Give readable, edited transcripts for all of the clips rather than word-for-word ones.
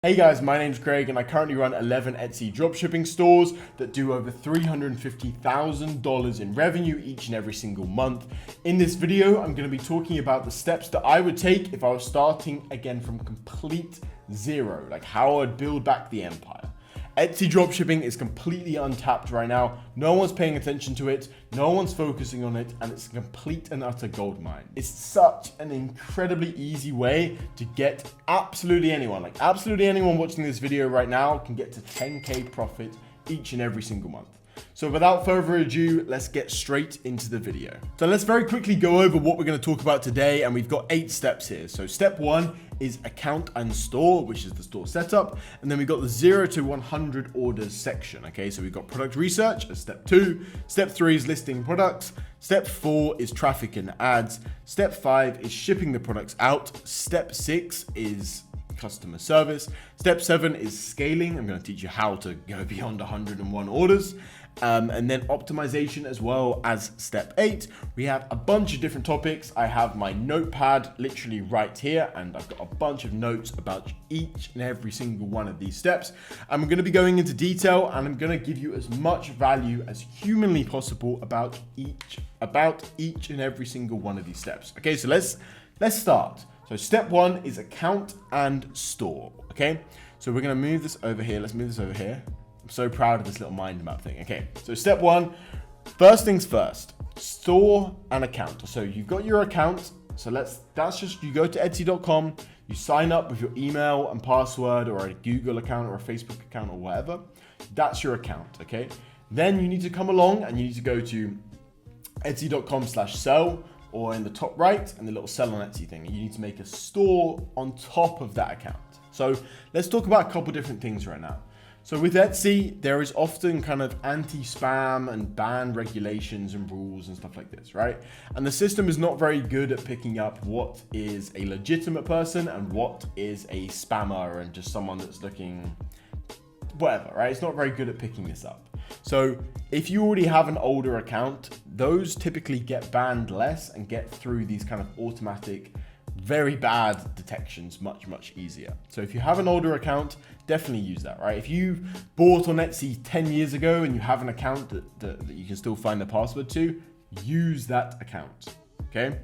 Hey guys, my name's Craig and I currently run 11 Etsy dropshipping stores that do over $350,000 in revenue each and every single month. In this video, I'm going to be talking about the steps that I would take if I was starting again from complete zero, like how I'd build back the empire. Etsy dropshipping is completely untapped right now. No one's paying attention to it. No one's focusing on it, and it's a complete and utter goldmine. It's such an incredibly easy way to get absolutely anyone watching this video right now can get to 10K profit each and every single month. So without further ado, let's get straight into the video. So let's very quickly go over what we're going to talk about today, and we've got 8 steps here. So step 1 is account and store, which is the store setup, and then we've got the 0 to 100 orders section. Okay, so we've got product research as step 2. Step 3 is listing products. Step 4 is traffic and ads. Step 5 is shipping the products out. Step 6 is customer service. Step 7 is scaling. I'm going to teach you how to go beyond 101 orders. And then optimization as well as step 8. We have a bunch of different topics. I have my notepad literally right here, and I've got a bunch of notes about each and every single one of these steps. I'm going to be going into detail, and I'm going to give you as much value as humanly possible about each and every single one of these steps. Okay, so let's start. So step 1 is account and store. Okay, so we're going to move this over here. Let's move this over here. I'm so proud of this little mind map thing. Okay, so step 1, first things first, store an account. So you've got your account. So that's just, you go to Etsy.com, you sign up with your email and password or a Google account or a Facebook account or whatever. That's your account, okay? Then you need to come along and you need to go to Etsy.com/sell, or in the top right and the little sell on Etsy thing. You need to make a store on top of that account. So let's talk about a couple different things right now. So with Etsy, there is often kind of anti-spam and ban regulations and rules and stuff like this, right? And the system is not very good at picking up what is a legitimate person and what is a spammer and just someone that's looking whatever, right? It's not very good at picking this up. So if you already have an older account, those typically get banned less and get through these kind of automatic, very bad detections much easier. So if you have an older account, definitely use that, right? If you bought on Etsy 10 years ago and you have an account that you can still find the password to, use that account, okay?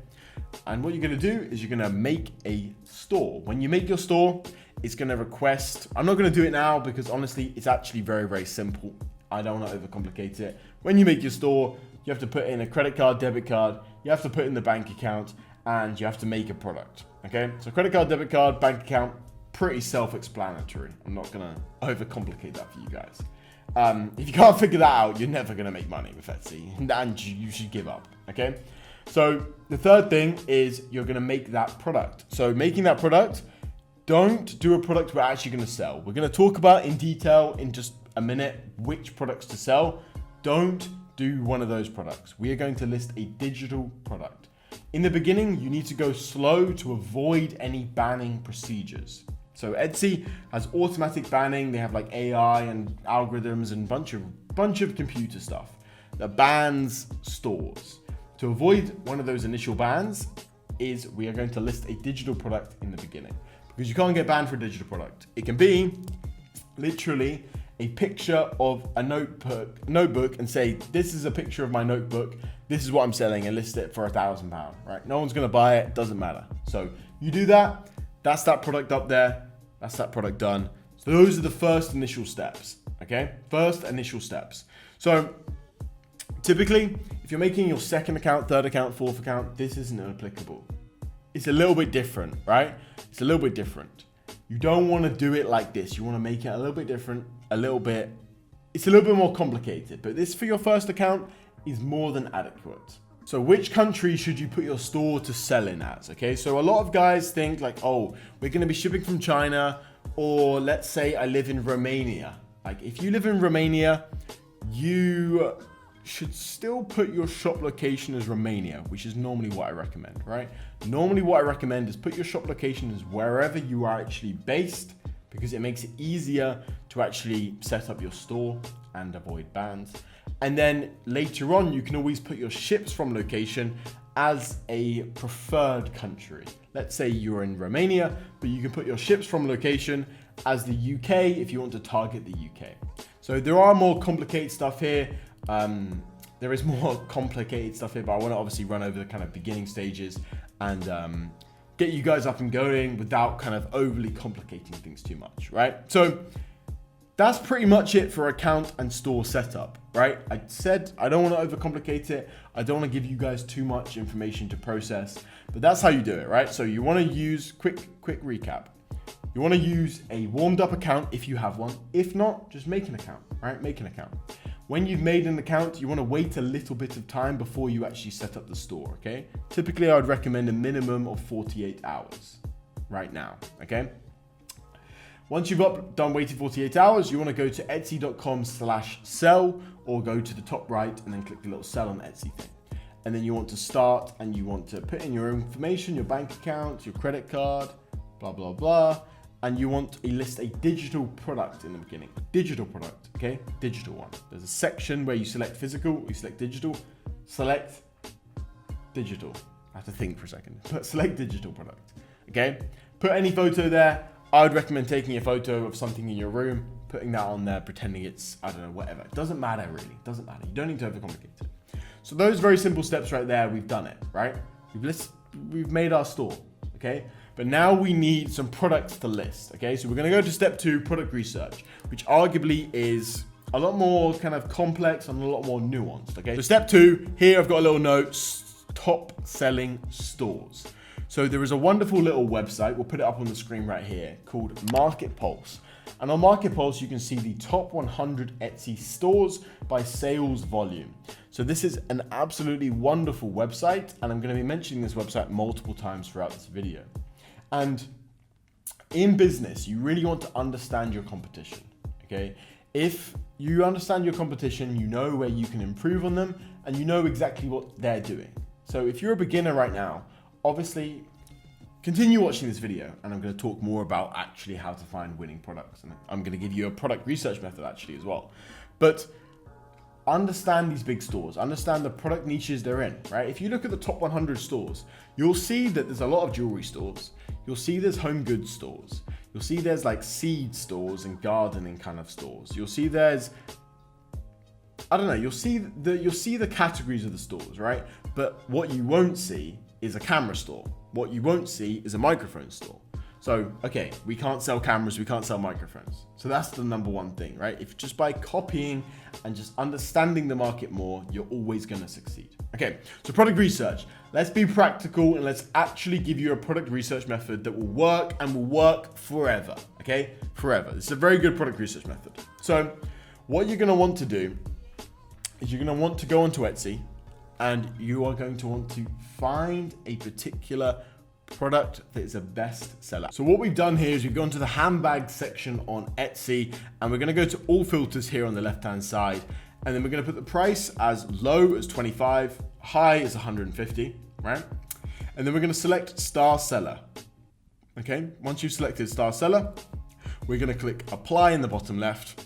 And what you're gonna do is you're gonna make a store. When you make your store, it's gonna request, I'm not gonna do it now because honestly, it's actually very simple. I don't want to overcomplicate it. When you make your store, you have to put in a credit card, debit card, you have to put in the bank account, and you have to make a product, okay? So credit card, debit card, bank account, pretty self-explanatory. I'm not gonna overcomplicate that for you guys. If you can't figure that out, you're never gonna make money with Etsy, and you should give up, okay? So the third thing is you're gonna make that product. So making that product, don't do a product we're actually gonna sell. We're gonna talk about in detail in just a minute which products to sell. Don't do one of those products. We are going to list a digital product. In the beginning, you need to go slow to avoid any banning procedures. So Etsy has automatic banning. They have like AI and algorithms and bunch of computer stuff that bans stores. To avoid one of those initial bans is we are going to list a digital product in the beginning, because you can't get banned for a digital product. It can be literally a picture of a notebook and say, this is a picture of my notebook, this is what I'm selling, and list it for £1,000, right? No one's gonna buy it, doesn't matter. So you do that, that's that product up there, that's that product done. So those are the first initial steps, okay? First initial steps. So typically, if you're making your second account, third account, fourth account, this isn't applicable. It's a little bit different, right? It's a little bit different. You don't want to do it like this. You want to make it a little bit different, it's a little bit more complicated, but this for your first account is more than adequate. So which country should you put your store to sell in as? Okay, so a lot of guys think like, oh, we're going to be shipping from China, or let's say I live in Romania. Like if you live in Romania, you should still put your shop location as Romania, which is normally what I recommend, right? Normally what I recommend is put your shop location as wherever you are actually based, because it makes it easier to actually set up your store and avoid bans. And then later on, you can always put your ships from location as a preferred country. Let's say you're in Romania, but you can put your ships from location as the UK if you want to target the UK. So there are more complicated stuff here. There is more complicated stuff here, but I want to obviously run over the kind of beginning stages and get you guys up and going without kind of overly complicating things too much, right? So that's pretty much it for account and store setup, right? I said I don't want to overcomplicate it. I don't want to give you guys too much information to process, but that's how you do it, right? So you want to use, quick recap. You want to use a warmed up account if you have one. If not, just make an account, right? Make an account. When you've made an account, you want to wait a little bit of time before you actually set up the store, okay? Typically, I would recommend a minimum of 48 hours right now, okay? Once you've done waiting 48 hours, you want to go to etsy.com/sell or go to the top right and then click the little sell on Etsy thing. And then you want to start and you want to put in your information, your bank account, your credit card, blah, blah, blah. And you want to list a digital product in the beginning. Digital product, okay? Digital one. There's a section where you select physical, you select digital, select digital. I have to think for a second, but select digital product, okay? Put any photo there. I would recommend taking a photo of something in your room, putting that on there, pretending it's, I don't know, whatever. It doesn't matter really, it doesn't matter. You don't need to overcomplicate it. So those very simple steps right there, we've done it, right? We've made our store, okay? But now we need some products to list, okay? So we're gonna go to step 2, product research, which arguably is a lot more kind of complex and a lot more nuanced, okay? So step 2, here I've got a little note, top selling stores. So there is a wonderful little website, we'll put it up on the screen right here, called Market Pulse. And on Market Pulse, you can see the top 100 Etsy stores by sales volume. So this is an absolutely wonderful website, and I'm gonna be mentioning this website multiple times throughout this video. And in business, you really want to understand your competition, okay? If you understand your competition, you know where you can improve on them, and you know exactly what they're doing. So if you're a beginner right now, obviously, continue watching this video, and I'm going to talk more about actually how to find winning products. And I'm going to give you a product research method actually as well. But understand these big stores, understand the product niches they're in, right? If you look at the top 100 stores, you'll see that there's a lot of jewelry stores. You'll see there's home goods stores. You'll see there's like seed stores and gardening kind of stores. You'll see there's, I don't know, you'll see the categories of the stores, right? But what you won't see is a camera store. What you won't see is a microphone store. So, okay, we can't sell cameras, we can't sell microphones. So that's the number one thing, right? If just by copying and just understanding the market more, you're always gonna succeed. Okay, so product research. Let's be practical and let's actually give you a product research method that will work and will work forever, okay? Forever. This is a very good product research method. So what you're gonna want to do is you're gonna want to go onto Etsy, and you are going to want to find a particular product that is a best seller. So what we've done here is we've gone to the handbag section on Etsy, and we're going to go to all filters here on the left hand side, and then we're going to put the price as low as 25, high as 150, right? And then we're going to select star seller. Okay, once you've selected star seller, we're going to click apply in the bottom left,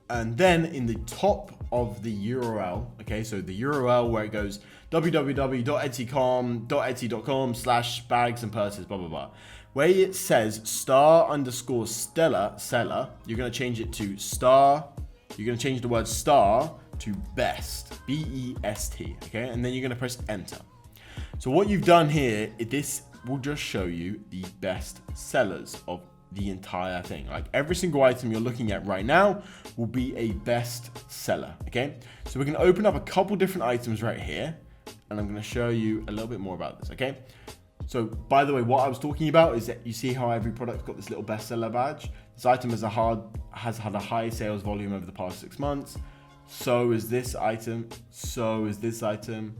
and then in the top of the URL, okay, so the URL where it goes www.etsy.com/bags and purses, blah, blah, blah. Where it says star_seller, you're going to change it to star, you're going to change the word star to best, B-E-S-T, okay? And then you're going to press enter. So what you've done here, this will just show you the best sellers of the entire thing. Like every single item you're looking at right now will be a best seller, okay? So we're gonna open up a couple different items right here, and I'm gonna show you a little bit more about this, okay? So by the way, what I was talking about is that you see how every product's got this little bestseller badge? This item has had a high sales volume over the past 6 months. So is this item, so is this item,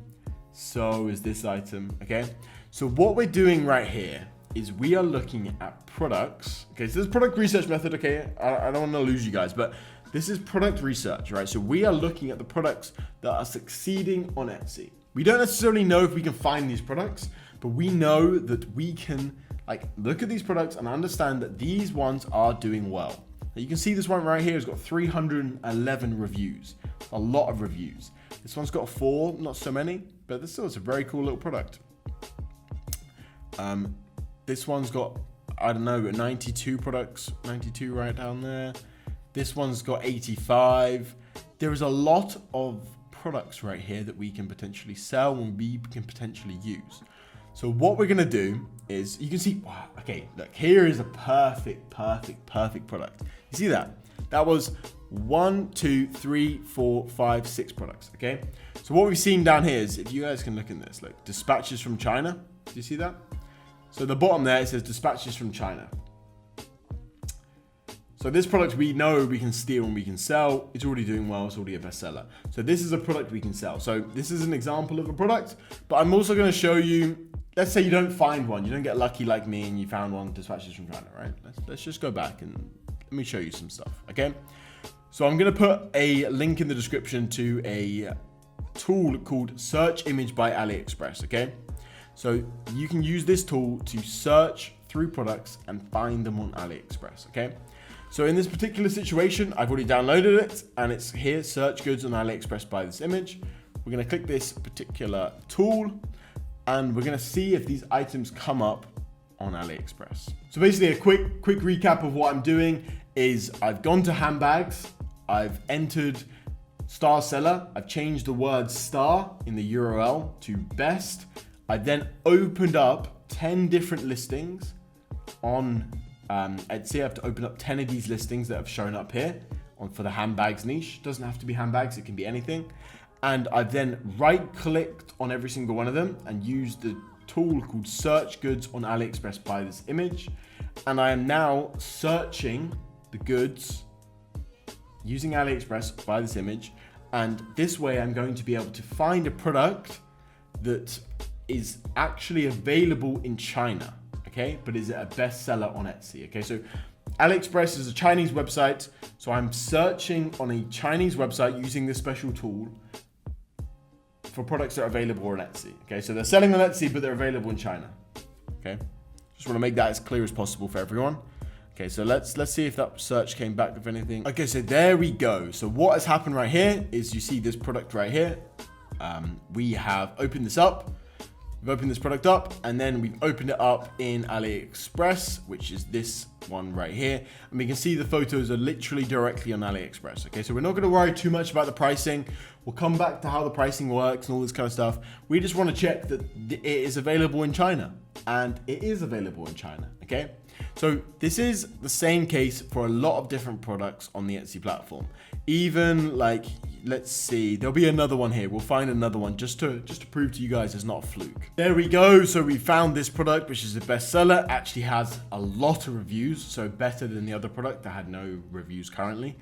so is this item, okay? So what we're doing right here is we are looking at products. Okay, so this is product research method, okay? I don't want to lose you guys, but this is product research, right? So we are looking at the products that are succeeding on Etsy. We don't necessarily know if we can find these products, but we know that we can like look at these products and understand that these ones are doing well. Now you can see this one right here has got 311 reviews, a lot of reviews. This one's got 4, not so many, but this still is a very cool little product. This one's got I don't know, 92 products, 92 right down there. This one's got 85. There is a lot of products right here that we can potentially sell and we can potentially use. So what we're gonna do is, you can see, wow, okay, look, here is a perfect product. You see that? That was 1, 2, 3, 4, 5, 6 products, okay? So what we've seen down here is, if you guys can look in this, look, dispatches from China. Do you see that? So the bottom there, it says dispatches from China. So this product we know we can steal and we can sell. It's already doing well, it's already a bestseller. So this is a product we can sell. So this is an example of a product, but I'm also gonna show you, let's say you don't find one, you don't get lucky like me and you found one, dispatches from China, right? Let's just go back and let me show you some stuff, okay? So I'm gonna put a link in the description to a tool called Search Image by AliExpress, okay? So you can use this tool to search through products and find them on AliExpress, okay? So in this particular situation, I've already downloaded it and it's here, search goods on AliExpress by this image. We're gonna click this particular tool and we're gonna see if these items come up on AliExpress. So basically a quick recap of what I'm doing is I've gone to handbags, I've entered star seller, I've changed the word star in the URL to best. I then opened up 10 different listings on Etsy. I have to open up 10 of these listings that have shown up here for the handbags niche. Doesn't have to be handbags, it can be anything. And I've then right-clicked on every single one of them and used the tool called Search Goods on AliExpress by this image. And I am now searching the goods using AliExpress by this image. And this way I'm going to be able to find a product that is actually available in China, okay? But is it a bestseller on Etsy, okay? So AliExpress is a Chinese website. So I'm searching on a Chinese website using this special tool for products that are available on Etsy, okay? So they're selling on Etsy, but they're available in China, okay? Just wanna make that as clear as possible for everyone. Okay, so let's see if that search came back with anything. Okay, so there we go. So what has happened right here is you see this product right here. We have opened this up. We've opened this product up and then we've opened it up in AliExpress, which is this one right here. And we can see the photos are literally directly on AliExpress. Okay, so we're not gonna worry too much about the pricing. We'll come back to how the pricing works and all this kind of stuff. We just wanna check that it is available in China, and it is available in China, okay? So this is the same case for a lot of different products on the Etsy platform. Even like, let's see, there'll be another one here. We'll find another one just to prove to you guys it's not a fluke. There we go. So we found this product, which is a bestseller, actually has a lot of reviews. So better than the other product that had no reviews currently.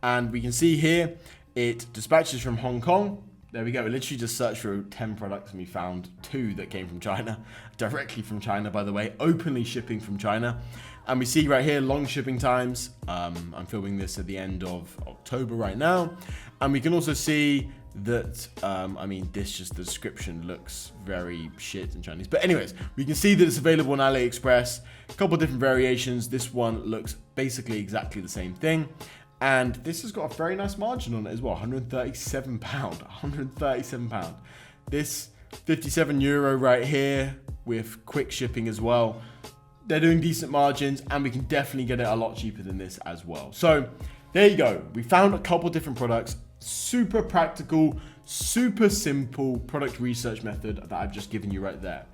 And we can see here, it dispatches from Hong Kong. There we go. We literally just searched for 10 products and we found 2 that came from China, directly from China, by the way, openly shipping from China. And we see right here, long shipping times. I'm filming this at the end of October right now. And we can also see that, I mean, the description looks very shit in Chinese. But anyways, we can see that it's available on AliExpress, a couple of different variations. This one looks basically exactly the same thing. And this has got a very nice margin on it as well, £137, £137. This €57 right here with quick shipping as well. They're doing decent margins and we can definitely get it a lot cheaper than this as well. So there you go. We found a couple different products, super practical, super simple product research method that I've just given you right there.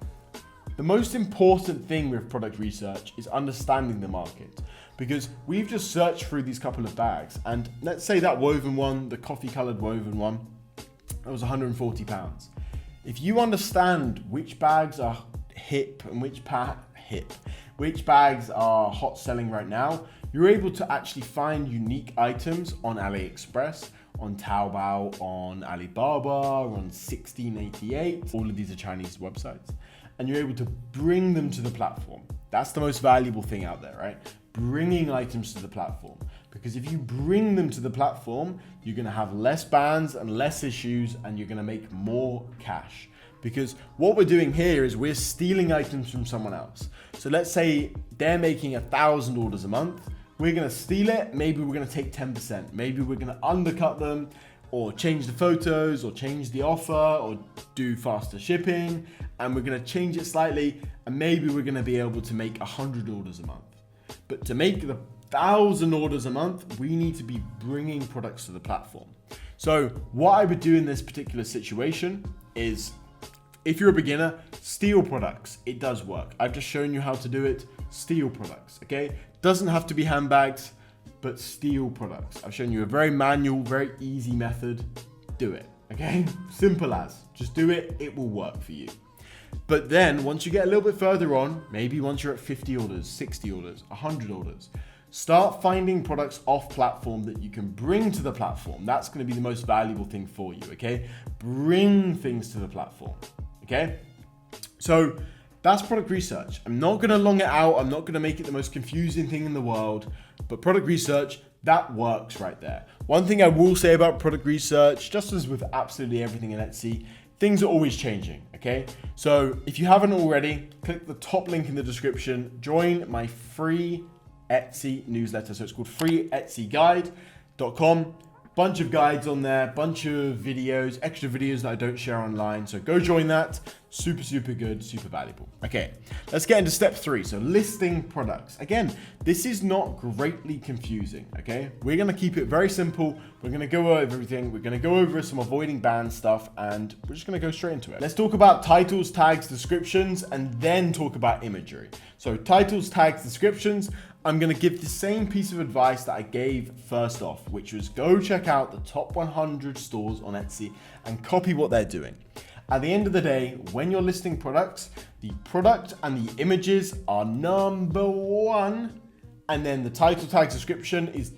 The most important thing with product research is understanding the market, because we've just searched through these couple of bags and let's say that woven one, the coffee colored woven one, that was £140. If you understand which bags are hip and which bags are hot selling right now, you're able to actually find unique items on AliExpress, on Taobao, on Alibaba, on 1688. All of these are Chinese websites. And you're able to bring them to the platform. That's the most valuable thing out there, right? Bringing items to the platform. Because if you bring them to the platform, you're gonna have less bans and less issues and you're gonna make more cash. Because what we're doing here is we're stealing items from someone else. So let's say they're making 1,000 orders a month. We're gonna steal it. Maybe we're gonna take 10%. Maybe we're gonna undercut them or change the photos, or change the offer, or do faster shipping, and we're gonna change it slightly, and maybe we're gonna be able to make 100 orders a month. But to make the 1,000 orders a month, we need to be bringing products to the platform. So what I would do in this particular situation is, if you're a beginner, steal products. It does work. I've just shown you how to do it. Steal products, okay? Doesn't have to be handbags, but steal products. I've shown you a very manual, very easy method. Do it, okay? Simple as. Just do it. It will work for you. But then once you get a little bit further on, maybe once you're at 50 orders, 60 orders, 100 orders, start finding products off platform that you can bring to the platform. That's going to be the most valuable thing for you, okay? Bring things to the platform, okay? So that's product research. I'm not going to long it out. I'm not going to make it the most confusing thing in the world, but product research, that works right there. One thing I will say about product research, just as with absolutely everything in Etsy, things are always changing, okay? So if you haven't already, click the top link in the description, join my free Etsy newsletter. So it's called freeetsyguide.com. Bunch of guides on there, bunch of videos, extra videos that I don't share online. So go join that. Super, super good, super valuable. Okay, let's get into step 3. So listing products. Again, this is not greatly confusing, okay? We're gonna keep it very simple. We're gonna go over everything. We're gonna go over some avoiding banned stuff, and we're just gonna go straight into it. Let's talk about titles, tags, descriptions, and then talk about imagery. So titles, tags, descriptions. I'm going to give the same piece of advice that I gave first off, which was go check out the top 100 stores on Etsy and copy what they're doing. At the end of the day, when you're listing products, the product and the images are number 1. And then the title, tags, description is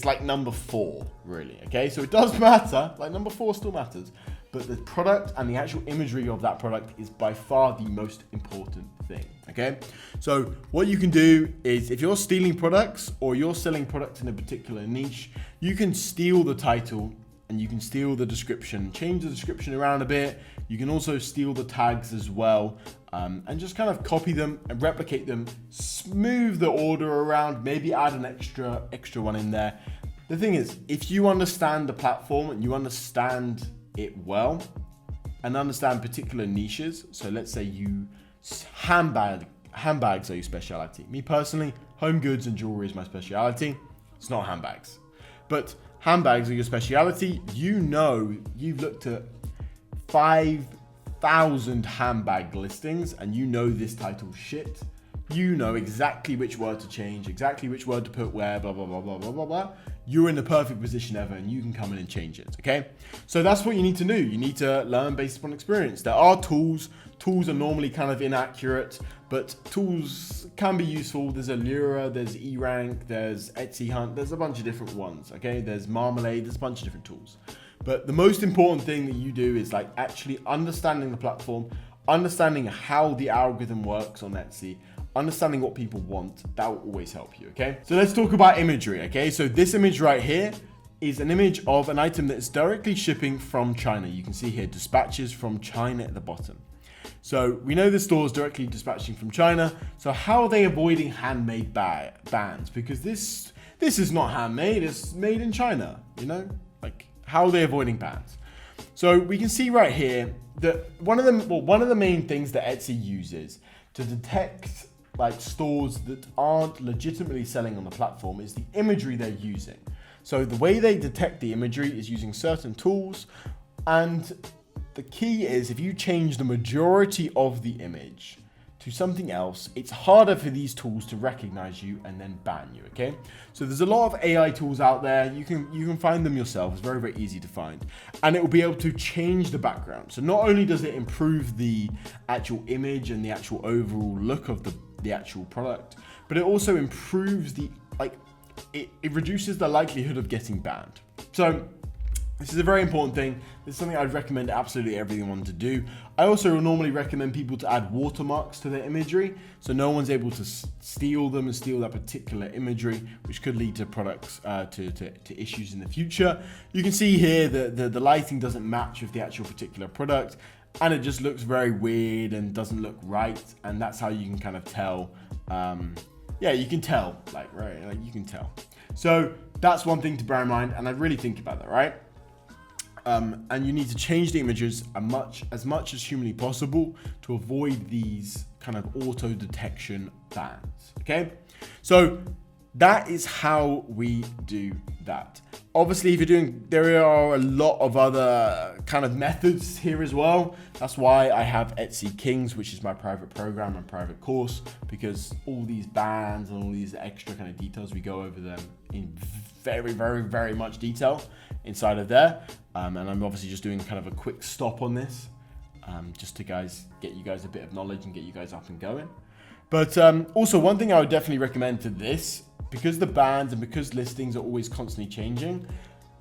like number 4, really. Okay, so it does matter, like number 4 still matters. But the product and the actual imagery of that product is by far the most important thing, okay? So what you can do is, if you're stealing products or you're selling products in a particular niche, you can steal the title and you can steal the description, change the description around a bit. You can also steal the tags as well, and just kind of copy them and replicate them, smooth the order around, maybe add an extra one in there. The thing is, if you understand the platform and you understand it well and understand particular niches, so let's say handbags are your speciality. Me personally, home goods and jewelry is my speciality. It's not handbags, but handbags are your speciality. You know, you've looked at 5,000 handbag listings and you know this title shit. You know exactly which word to change, exactly which word to put where, blah, blah, blah, blah, blah, blah, blah. You're in the perfect position ever and you can come in and change it, okay? So that's what you need to do. You need to learn based upon experience. There are tools. Tools are normally kind of inaccurate, but tools can be useful. There's Allura, there's eRank, there's Etsy Hunt, there's a bunch of different ones, okay? There's Marmalade, there's a bunch of different tools. But the most important thing that you do is like actually understanding the platform, understanding how the algorithm works on Etsy, understanding what people want. That will always help you, okay? So let's talk about imagery, okay? So this image right here is an image of an item that is directly shipping from China. You can see here, dispatches from China at the bottom. So we know the store is directly dispatching from China. So how are they avoiding handmade bans? Because this is not handmade, it's made in China, you know? Like, how are they avoiding bans? So we can see right here that one of the main things that Etsy uses to detect like stores that aren't legitimately selling on the platform is the imagery they're using. So the way they detect the imagery is using certain tools, and the key is if you change the majority of the image to something else, it's harder for these tools to recognize you and then ban you, okay? So there's a lot of AI tools out there. You can find them yourself. It's very, very easy to find. And it will be able to change the background. So not only does it improve the actual image and the actual overall look of the actual product, but it also improves it reduces the likelihood of getting banned. So this is a very important thing. This is something I'd recommend absolutely everyone to do. I also normally recommend people to add watermarks to their imagery, so no one's able to steal them and steal that particular imagery, which could lead to products to issues in the future. You can see here that the lighting doesn't match with the actual particular product, and it just looks very weird and doesn't look right, and that's how you can kind of tell. Yeah, you can tell, you can tell. So that's one thing to bear in mind, and I'd really think about that, right? And you need to change the images as much as humanly possible to avoid these kind of auto detection bans. Okay, so that is how we do that. Obviously, there are a lot of other kind of methods here as well. That's why I have Etsy Kings, which is my private program and private course, because all these bans and all these extra kind of details, we go over them in very, very, very much detail inside of there. And I'm obviously just doing kind of a quick stop on this, just to get you guys a bit of knowledge and get you guys up and going. But also one thing I would definitely recommend to this, because the bans and because listings are always constantly changing,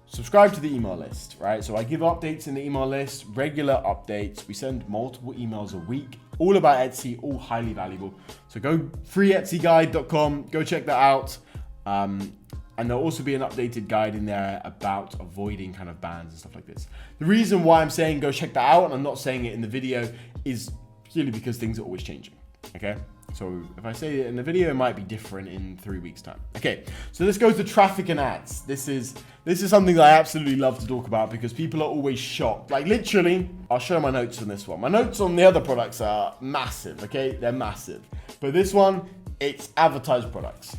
subscribe to the email list, right? So I give updates in the email list, regular updates. We send multiple emails a week, all about Etsy, all highly valuable. So go freeetsyguide.com, go check that out. And there'll also be an updated guide in there about avoiding kind of bans and stuff like this. The reason why I'm saying go check that out, and I'm not saying it in the video, is purely because things are always changing, okay? So if I say it in the video, it might be different in 3 weeks' time. Okay, so let's go to traffic and ads. This is something that I absolutely love to talk about because people are always shocked. Like literally, I'll show my notes on this one. My notes on the other products are massive, okay? They're massive. But this one, it's advertised products.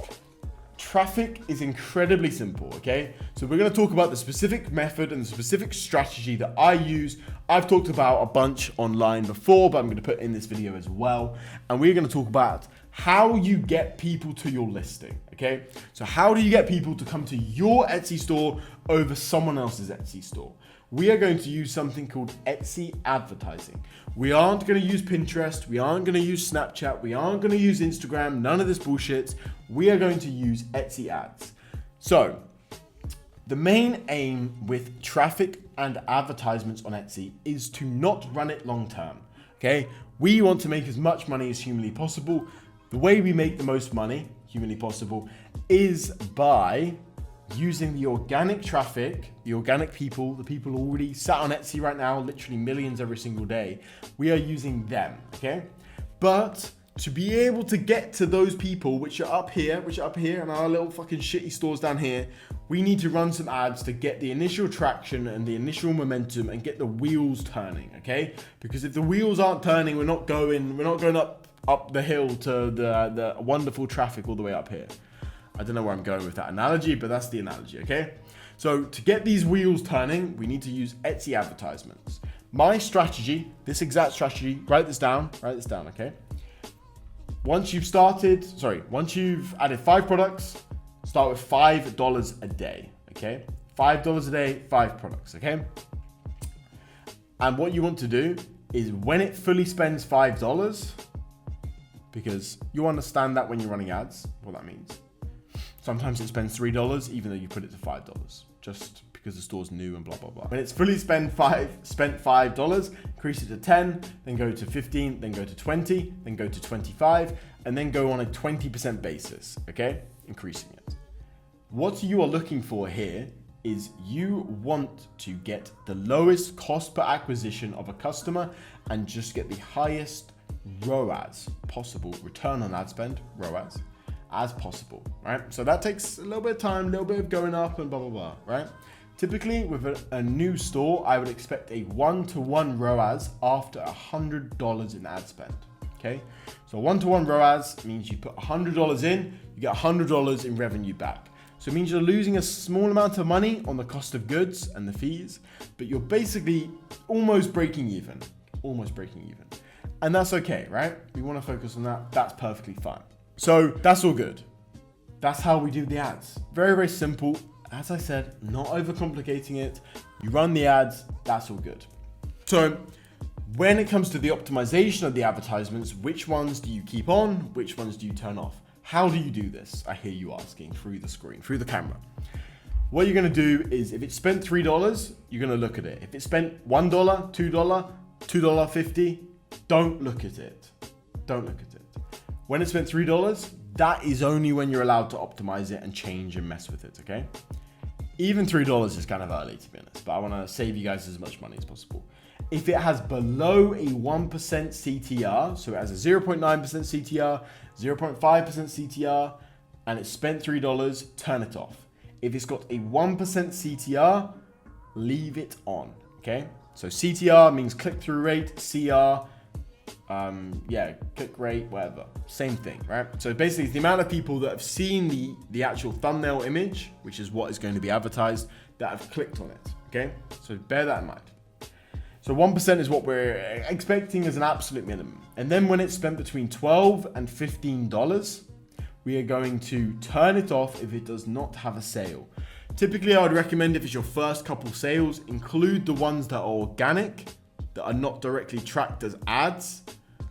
Traffic is incredibly simple, okay? So we're gonna talk about the specific method and the specific strategy that I use. I've talked about a bunch online before, but I'm gonna put in this video as well. And we're gonna talk about how you get people to your listing, okay? So how do you get people to come to your Etsy store over someone else's Etsy store? We are going to use something called Etsy advertising. We aren't going to use Pinterest. We aren't going to use Snapchat. We aren't going to use Instagram. None of this bullshit. We are going to use Etsy ads. So the main aim with traffic and advertisements on Etsy is to not run it long term. Okay. We want to make as much money as humanly possible. The way we make the most money humanly possible is by using the organic traffic, the organic people, the people already sat on Etsy right now, literally millions every single day. We are using them, okay? But to be able to get to those people, which are up here, and our little fucking shitty stores down here, we need to run some ads to get the initial traction and the initial momentum and get the wheels turning, okay? Because if the wheels aren't turning, we're not going up the hill to the wonderful traffic all the way up here. I don't know where I'm going with that analogy, but that's the analogy, okay? So to get these wheels turning, we need to use Etsy advertisements. My strategy, this exact strategy, write this down, okay? Once you've added 5 products, start with $5 a day, okay? $5 a day, 5 products, okay? And what you want to do is when it fully spends $5, because you understand that when you're running ads, what that means. Sometimes it spends $3, even though you put it to $5, just because the store's new and blah, blah, blah. When it's fully spent $5, increase it to 10, then go to 15, then go to 20, then go to 25, and then go on a 20% basis, okay? Increasing it. What you are looking for here is you want to get the lowest cost per acquisition of a customer and just get the highest ROAS possible, return on ad spend, ROAS, as possible, right? So that takes a little bit of time, a little bit of going up and blah, blah, blah, right? Typically with a new store, I would expect a 1-to-1 ROAS after $100 in ad spend, okay? So 1-to-1 ROAS means you put $100 in, you get $100 in revenue back. So it means you're losing a small amount of money on the cost of goods and the fees, but you're basically almost breaking even. And that's okay, right? We want to focus on that. That's perfectly fine. So that's all good. That's how we do the ads. Very, very simple. As I said, not overcomplicating it. You run the ads, that's all good. So when it comes to the optimization of the advertisements, which ones do you keep on? Which ones do you turn off? How do you do this? I hear you asking through the screen, through the camera. What you're going to do is if it spent $3, you're going to look at it. If it spent $1, $2, $2.50, don't look at it. Don't look at it. When it spent $3, that is only when you're allowed to optimize it and change and mess with it, okay? Even $3 is kind of early, to be honest, but I want to save you guys as much money as possible. If it has below a 1% CTR, so it has a 0.9% CTR, 0.5% CTR, and it spent $3, turn it off. If it's got a 1% CTR, leave it on, okay? So CTR means click-through rate, CR, click rate, whatever. Same thing, right? So basically it's the amount of people that have seen the actual thumbnail image, which is what is going to be advertised, that have clicked on it, okay? So bear that in mind. So 1% is what we're expecting as an absolute minimum. And then when it's spent between $12 and $15, we are going to turn it off if it does not have a sale. Typically, I would recommend if it's your first couple sales, include the ones that are organic, that are not directly tracked as ads.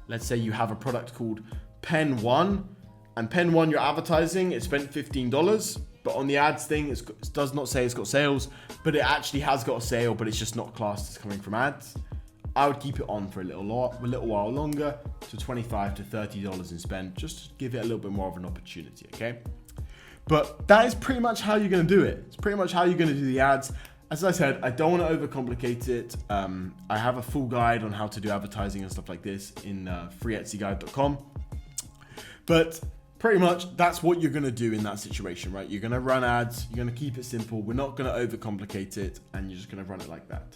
Let's say you have a product called Pen 1, and Pen 1 you're advertising, it spent $15, but on the ads thing, it does not say it's got sales, but it actually has got a sale, but it's just not classed as coming from ads. I would keep it on for a little while longer, to $25 to $30 in spend, just to give it a little bit more of an opportunity, okay? But that is pretty much how you're going to do it. It's pretty much how you're going to do the ads. As I said, I don't want to overcomplicate it. I have a full guide on how to do advertising and stuff like this in freeetsyguide.com. But pretty much that's what you're going to do in that situation, right? You're going to run ads. You're going to keep it simple. We're not going to overcomplicate it, and you're just going to run it like that.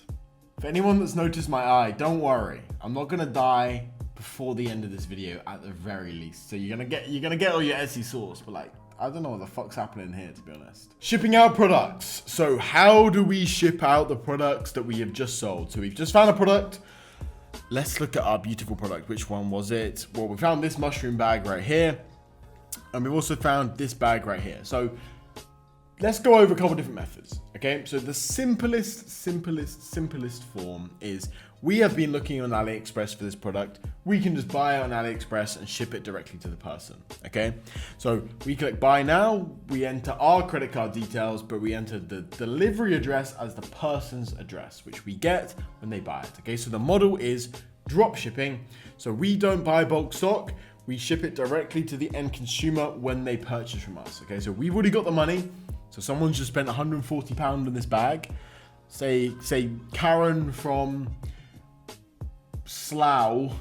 For anyone that's noticed my eye, don't worry. I'm not going to die before the end of this video at the very least. So you're going to get all your Etsy sauce, but like, I don't know what the fuck's happening here, to be honest. Shipping out products. So how do we ship out the products that we have just sold? So we've just found a product. Let's look at our beautiful product. Which one was it? Well, we found this mushroom bag right here. And we've also found this bag right here. So let's go over a couple different methods. Okay, so the simplest form is we have been looking on AliExpress for this product. We can just buy it on AliExpress and ship it directly to the person. Okay, so we click buy now. We enter our credit card details, but we enter the delivery address as the person's address, which we get when they buy it. Okay, so the model is drop shipping. So we don't buy bulk stock. We ship it directly to the end consumer when they purchase from us. Okay, so we've already got the money. So someone's just spent £140 on this bag. Say Karen from Slough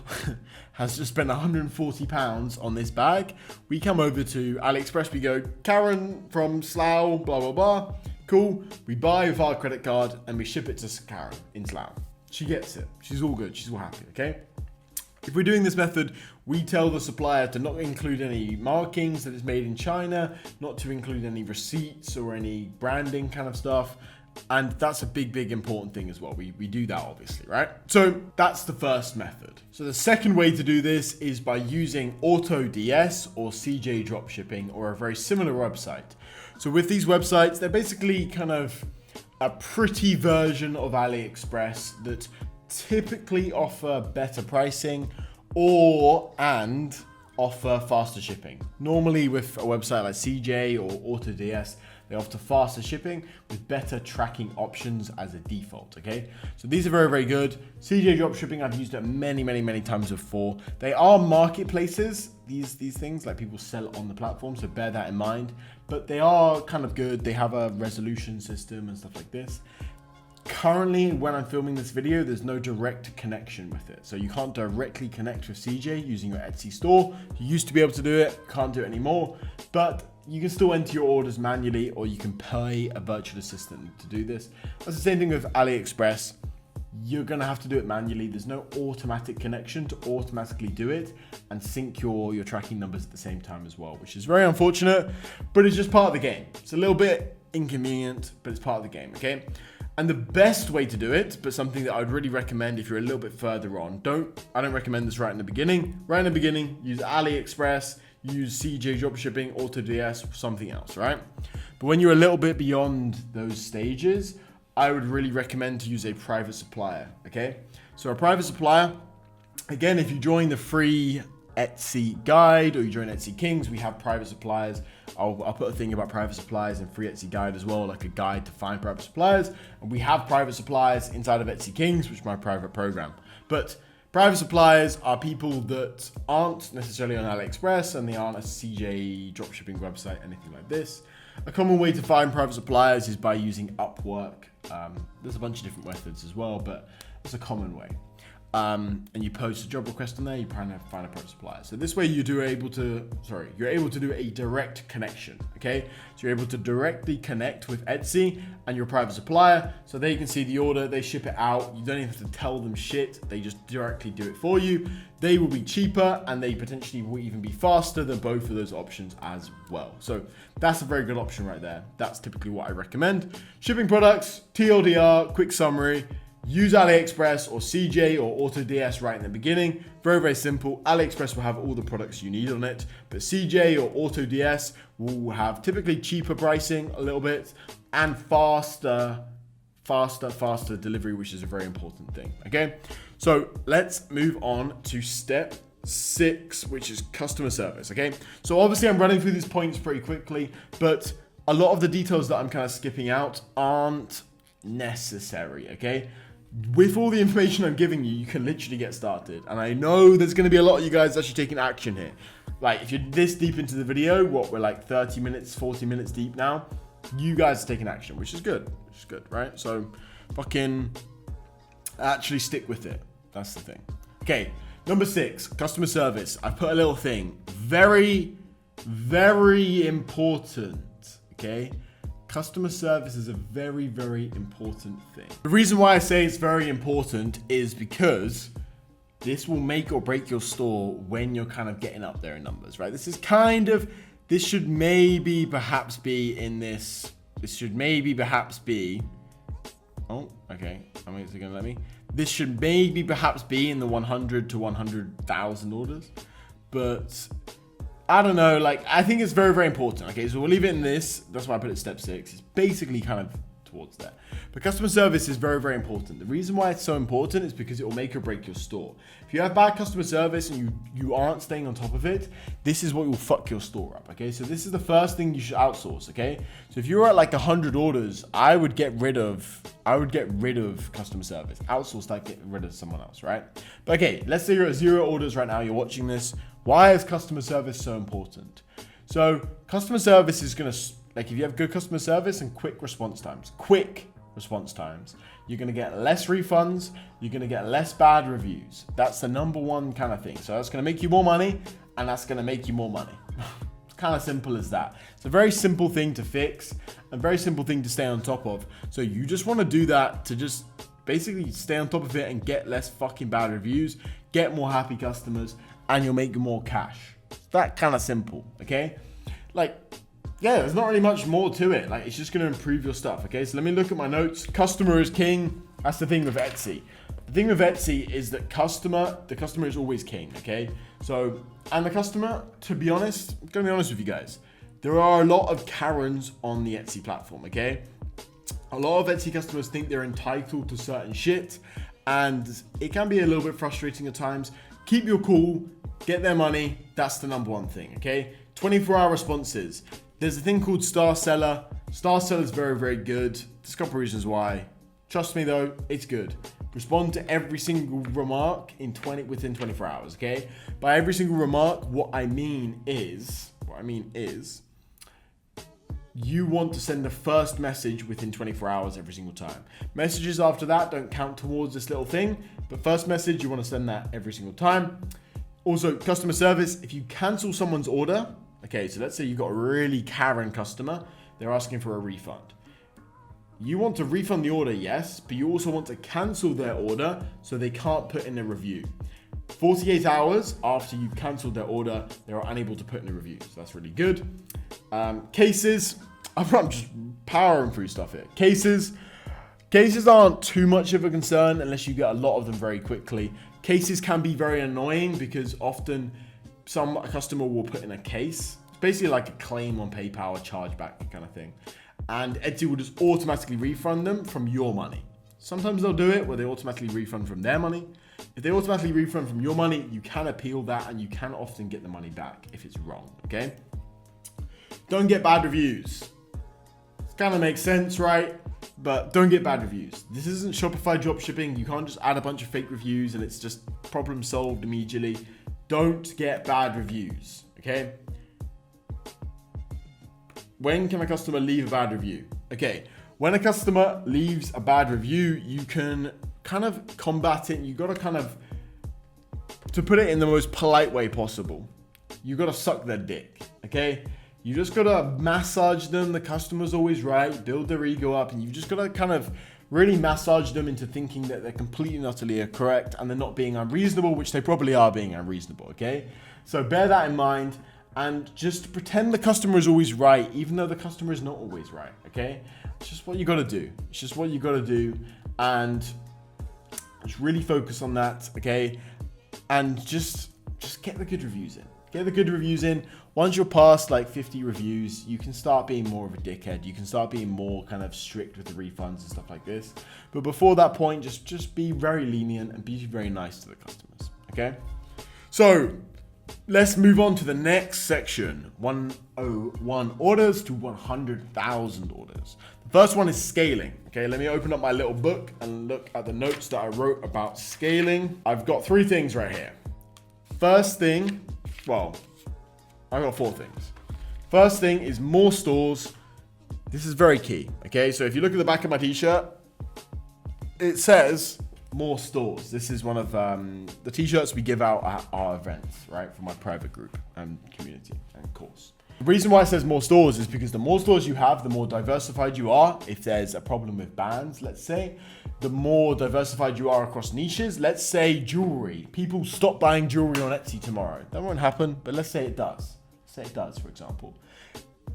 has just spent £140 on this bag. We come over to AliExpress, we go, Karen from Slough, blah, blah, blah. Cool. We buy with our credit card and we ship it to Karen in Slough. She gets it. She's all good. She's all happy, okay? If we're doing this method, we tell the supplier to not include any markings that it's made in China, not to include any receipts or any branding kind of stuff. And that's a big important thing as well. We do that obviously, right? So that's the first method. So the second way to do this is by using AutoDS or CJ Dropshipping or a very similar website. So with these websites, they're basically kind of a pretty version of AliExpress that typically offer better pricing and offer faster shipping. Normally with a website like CJ or AutoDS, they offer faster shipping with better tracking options as a default, okay? So these are very good. CJ Dropshipping, I've used it many times before. They are marketplaces, these things, like people sell on the platform, so bear that in mind. But they are kind of good. They have a resolution system and stuff like this. Currently, when I'm filming this video, there's no direct connection with it. So you can't directly connect with CJ using your Etsy store. You used to be able to do it, can't do it anymore. But you can still enter your orders manually, or you can pay a virtual assistant to do this. That's the same thing with AliExpress. You're gonna have to do it manually. There's no automatic connection to automatically do it and sync your tracking numbers at the same time as well, which is very unfortunate, but it's just part of the game. It's a little bit inconvenient, but it's part of the game, okay? And the best way to do it, but something that I'd really recommend if you're a little bit further on, I don't recommend this right in the beginning. Right in the beginning, use AliExpress, use CJ Dropshipping, AutoDS, something else, right? But when you're a little bit beyond those stages, I would really recommend to use a private supplier, okay? So a private supplier, again, if you join the free Etsy guide or you join Etsy Kings, we have private suppliers. I'll put a thing about private suppliers in free Etsy guide as well, like a guide to find private suppliers. And we have private suppliers inside of Etsy Kings, which is my private program. But private suppliers are people that aren't necessarily on AliExpress and they aren't a CJ Dropshipping website, anything like this. A common way to find private suppliers is by using Upwork. There's a bunch of different methods as well, but it's a common way. and you post a job request on there, you find a pro supplier. So this way you're able to do a direct connection, okay? So you're able to directly connect with Etsy and your private supplier, so they can see the order, they ship it out, you don't even have to tell them shit, they just directly do it for you. They will be cheaper and they potentially will even be faster than both of those options as well. So that's a very good option right there. That's typically what I recommend. Shipping products, TLDR, quick summary. Use AliExpress or CJ or AutoDS right in the beginning. Very, very simple. AliExpress will have all the products you need on it, but CJ or AutoDS will have typically cheaper pricing a little bit and faster delivery, which is a very important thing. Okay, so let's move on to step 6, which is customer service. Okay, so obviously I'm running through these points pretty quickly, but a lot of the details that I'm kind of skipping out aren't necessary. Okay, with all the information I'm giving you, you can literally get started. And I know there's going to be a lot of you guys actually taking action here. Like, if you're this deep into the video, we're like 30 minutes, 40 minutes deep now, you guys are taking action, which is good, right? So fucking actually stick with it. That's the thing. Okay, number 6, customer service. I put a little thing. Very, very important, okay? Customer service is a very, very important thing. The reason why I say it's very important is because this will make or break your store when you're kind of getting up there in numbers, right? This should maybe perhaps be in this. This should maybe perhaps be. Oh, okay. How many is it going to let me? This should maybe perhaps be in the 100 to 100,000 orders, but I don't know, like, I think it's very, very important. Okay, so we'll leave it in this. That's why I put it step 6. It's basically kind of towards there. But customer service is very, very important. The reason why it's so important is because it will make or break your store. If you have bad customer service and you aren't staying on top of it, this is what will fuck your store up, okay? So this is the first thing you should outsource, okay? So if you're at like 100 orders, I would get rid of customer service. Outsource that, get rid of someone else, right? But okay, let's say you're at 0 orders right now, you're watching this. Why is customer service so important? So customer service is gonna, like, if you have good customer service and quick response times, you're gonna get less refunds, you're gonna get less bad reviews. That's the number one kind of thing. So that's gonna make you more money, and that's gonna make you more money. It's kind of simple as that. It's a very simple thing to fix, a very simple thing to stay on top of. So you just wanna do that to just basically stay on top of it and get less fucking bad reviews, get more happy customers, and you'll make more cash. It's that kind of simple, okay? Like, yeah, there's not really much more to it. Like, it's just going to improve your stuff, okay? So let me look at my notes. Customer is king. That's the thing with Etsy. The thing with Etsy is that the customer is always king, okay? So, and the customer, to be honest, I'm going to be honest with you guys, there are a lot of Karens on the Etsy platform, okay? A lot of Etsy customers think they're entitled to certain shit, and it can be a little bit frustrating at times. Keep your cool, get their money. That's the number one thing, okay? 24-hour responses. There's a thing called Star Seller. Star Seller is very, very good. There's a couple of reasons why. Trust me though, it's good. Respond to every single remark within 24 hours, okay? By every single remark, what I mean is, you want to send the first message within 24 hours every single time. Messages after that don't count towards this little thing, but first message, you want to send that every single time. Also, customer service, if you cancel someone's order, okay, so let's say you've got a really Karen customer, they're asking for a refund. You want to refund the order, yes, but you also want to cancel their order so they can't put in a review. 48 hours after you've cancelled their order, they are unable to put in a review. So that's really good. Cases, I'm just powering through stuff here. Cases aren't too much of a concern unless you get a lot of them very quickly. Cases can be very annoying because often a customer will put in a case. It's basically like a claim on PayPal, a chargeback kind of thing. And Etsy will just automatically refund them from your money. Sometimes they'll do it where they automatically refund from their money. If they automatically refund from your money, you can appeal that and you can often get the money back if it's wrong, okay? Don't get bad reviews. It kind of makes sense, right? But don't get bad reviews. This isn't Shopify dropshipping. You can't just add a bunch of fake reviews and it's just problem solved immediately. Don't get bad reviews, okay? When can a customer leave a bad review? Okay, when a customer leaves a bad review, you can kind of combat it. You got to kind of, to put it in the most polite way possible, you got to suck their dick, okay? You just got to massage them. The customer's always right. Build their ego up. And you've just got to kind of really massage them into thinking that they're completely and utterly correct and they're not being unreasonable, which they probably are being unreasonable, okay? So bear that in mind and just pretend the customer is always right, even though the customer is not always right, okay? It's just what you got to do. It's just what you got to do. And just really focus on that, okay? And just get the good reviews in. Get the good reviews in. Once you're past like 50 reviews, you can start being more of a dickhead. You can start being more kind of strict with the refunds and stuff like this. But before that point, just be very lenient and be very nice to the customers, okay? So let's move on to the next section, 101 orders to 100,000 orders. The first one is scaling. Okay, let me open up my little book and look at the notes that I wrote about scaling. I've got 3 things right here. First thing, well, I've got 4 things. First thing is more stores. This is very key. Okay, so if you look at the back of my t-shirt, it says more stores. This is one of the t-shirts we give out at our events, right? For my private group and community and course. The reason why it says more stores is because the more stores you have, the more diversified you are. If there's a problem with bans, let's say, the more diversified you are across niches. Let's say jewelry. People stop buying jewelry on Etsy tomorrow. That won't happen, but let's say it does. Say it does, for example.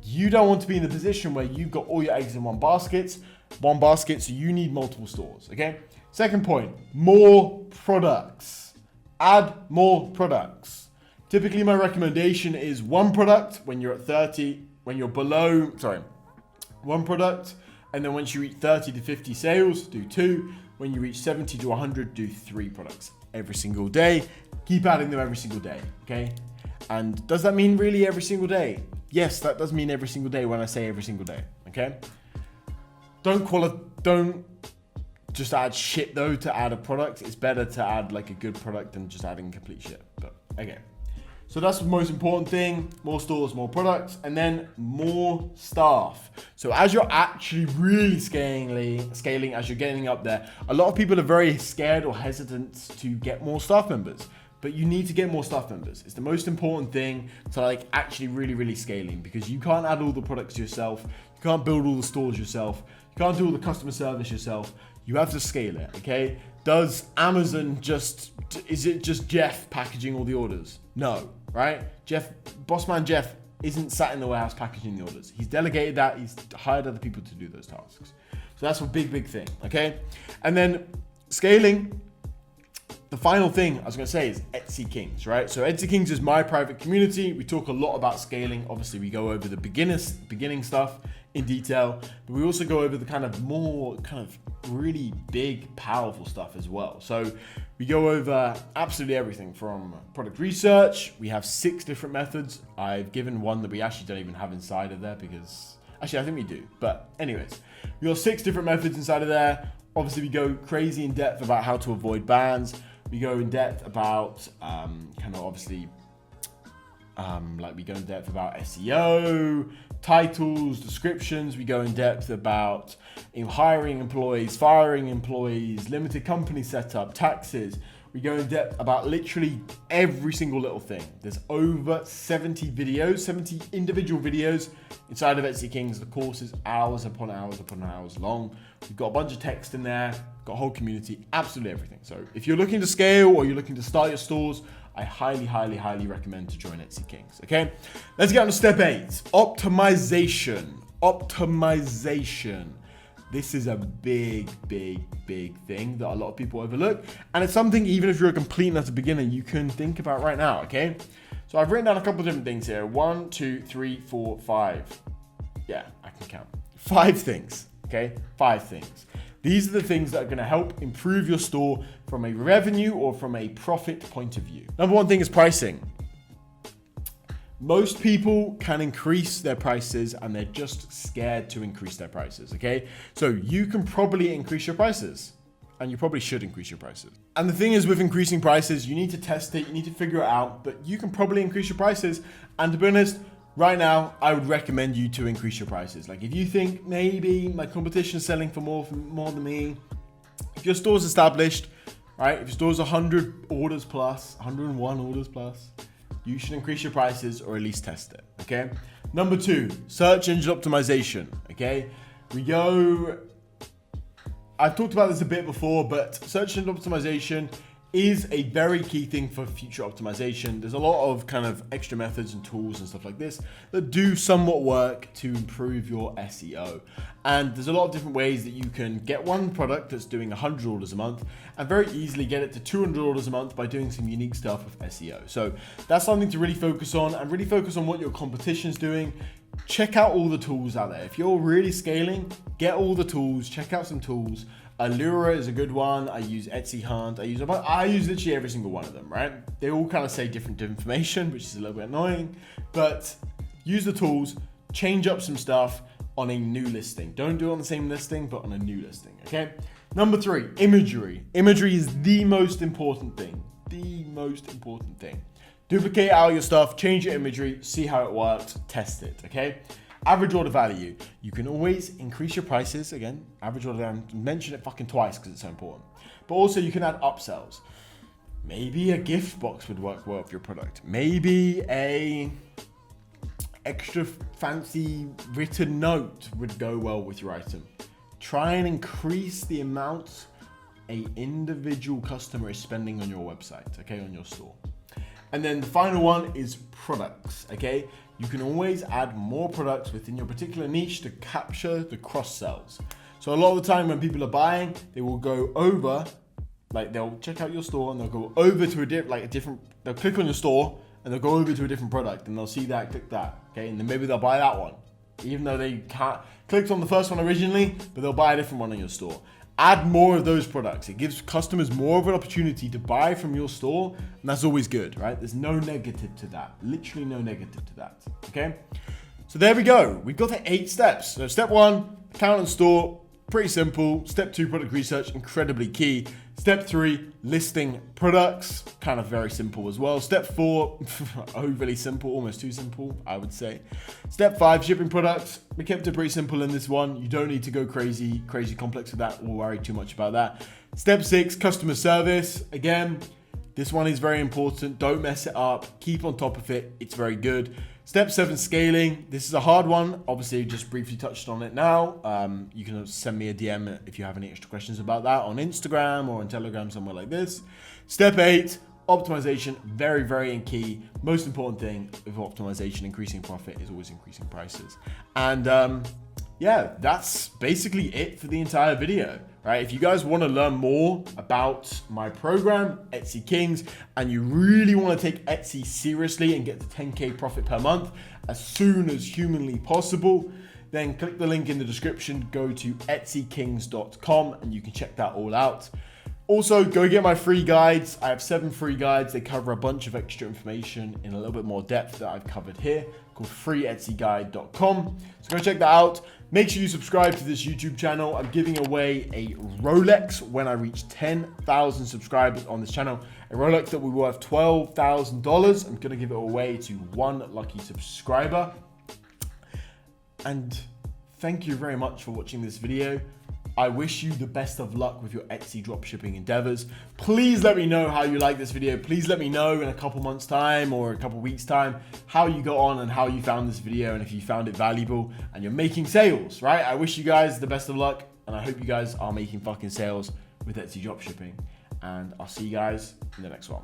You don't want to be in the position where you've got all your eggs in one basket, so you need multiple stores, okay? Second point, more products. Add more products. Typically, my recommendation is 1 product when you're at 30, when you're below, 1 product. And then once you reach 30 to 50 sales, do 2. When you reach 70 to 100, do 3 products every single day. Keep adding them every single day, okay? And does that mean really every single day? Yes, that does mean every single day when I say every single day, okay? Don't just add shit though to add a product. It's better to add like a good product than just adding complete shit, but okay. So that's the most important thing, more stores, more products, and then more staff. So as you're actually really scaling, as you're getting up there, a lot of people are very scared or hesitant to get more staff members, but you need to get more staff members. It's the most important thing to like actually really scaling, because you can't add all the products yourself. You can't build all the stores yourself. You can't do all the customer service yourself. You have to scale it, okay? Does Amazon is it just Jeff packaging all the orders? No, right? Bossman Jeff isn't sat in the warehouse packaging the orders. He's delegated that, he's hired other people to do those tasks. So that's a big thing, okay? And then scaling, the final thing I was gonna say is Etsy Kings, right? So Etsy Kings is my private community. We talk a lot about scaling. Obviously, we go over the beginning stuff in detail, but we also go over the kind of more really big, powerful stuff as well. So we go over absolutely everything from product research. We have 6 different methods. I've given one that we actually don't even have inside of there because, actually I think we do. But anyways, we got 6 different methods inside of there. Obviously we go crazy in depth about how to avoid bans. We go in depth about we go in depth about SEO, titles, descriptions. We go in depth about hiring employees, firing employees, limited company setup, taxes. We go in depth about literally every single little thing. There's over 70 individual videos inside of Etsy Kings. The course is hours upon hours upon hours long. We've got a bunch of text in there, got a whole community, absolutely everything. So if you're looking to scale or you're looking to start your stores, I highly recommend to join Etsy Kings, okay? Let's get on to step 8, optimization. This is a big thing that a lot of people overlook. And it's something, even if you're a complete and utter beginner, you can think about right now, okay? So I've written down a couple of different things here. 1, 2, 3, 4, 5. Yeah, I can count. 5 things, okay? 5 things. These are the things that are going to help improve your store from a revenue or from a profit point of view. Number 1 thing is pricing. Most people can increase their prices and they're just scared to increase their prices, okay? So you can probably increase your prices and you probably should increase your prices. And the thing is with increasing prices, you need to test it, you need to figure it out, but you can probably increase your prices. And to be honest, right now, I would recommend you to increase your prices. Like if you think maybe my competition is selling for more than me, if your store's established, right? If your store's 100 orders plus, 101 orders plus, you should increase your prices or at least test it, okay? Number 2, search engine optimization, okay? I've talked about this a bit before, but search engine optimization is a very key thing for future optimization. There's a lot of kind of extra methods and tools and stuff like this that do somewhat work to improve your SEO. And there's a lot of different ways that you can get one product that's doing 100 orders a month and very easily get it to 200 orders a month by doing some unique stuff with SEO. So that's something to really focus on, and really focus on what your competition's doing. Check out all the tools out there. If you're really scaling, get all the tools, check out some tools. Allura is a good one. I use Etsy Hunt. I use literally every single one of them, right? They all kind of say different information, which is a little bit annoying, but use the tools, change up some stuff on a new listing. Don't do it on the same listing, but on a new listing, okay? Number 3, imagery. Imagery is the most important thing. The most important thing. Duplicate out your stuff, change your imagery, see how it works, test it, okay? Average order value. You can always increase your prices. Again, average order value, mention it fucking twice because it's so important. But also you can add upsells. Maybe a gift box would work well with your product. Maybe a extra fancy written note would go well with your item. Try and increase the amount an individual customer is spending on your website, okay, on your store. And then the final one is products, okay? You can always add more products within your particular niche to capture the cross sells. So a lot of the time when people are buying, they will go over, like they'll check out your store and they'll go over to they'll click on your store and they'll go over to a different product and they'll see that, click that, okay? And then maybe they'll buy that one, even though they clicked on the first one originally, but they'll buy a different one on your store. Add more of those products. It gives customers more of an opportunity to buy from your store, and that's always good, right? There's no negative to that. Literally no negative to that, okay? So there we go. We've got the 8 steps. So step 1, account and store, pretty simple. Step 2, product research, incredibly key. Step 3, listing products, kind of very simple as well. Step 4, overly simple, almost too simple, I would say. Step 5, shipping products. We kept it pretty simple in this one. You don't need to go crazy complex with that or worry too much about that. Step 6, customer service. Again, this one is very important. Don't mess it up. Keep on top of it. It's very good. Step 7, scaling. This is a hard one. Obviously, just briefly touched on it now. You can send me a DM if you have any extra questions about that on Instagram or on Telegram, somewhere like this. Step 8, optimization. Very, very key. Most important thing with optimization, increasing profit is always increasing prices. And yeah, that's basically it for the entire video, right? If you guys want to learn more about my program, Etsy Kings, and you really want to take Etsy seriously and get to 10K profit per month as soon as humanly possible, then click the link in the description, go to etsykings.com and you can check that all out. Also, go get my free guides. I have 7 free guides. They cover a bunch of extra information in a little bit more depth that I've covered here, called freeetsyguide.com. So go check that out. Make sure you subscribe to this YouTube channel. I'm giving away a Rolex when I reach 10,000 subscribers on this channel. A Rolex that will be worth $12,000. I'm going to give it away to 1 lucky subscriber. And thank you very much for watching this video. I wish you the best of luck with your Etsy dropshipping endeavors. Please let me know how you like this video. Please let me know in a couple months time or a couple weeks time how you got on and how you found this video and if you found it valuable and you're making sales, right? I wish you guys the best of luck and I hope you guys are making fucking sales with Etsy dropshipping, and I'll see you guys in the next one.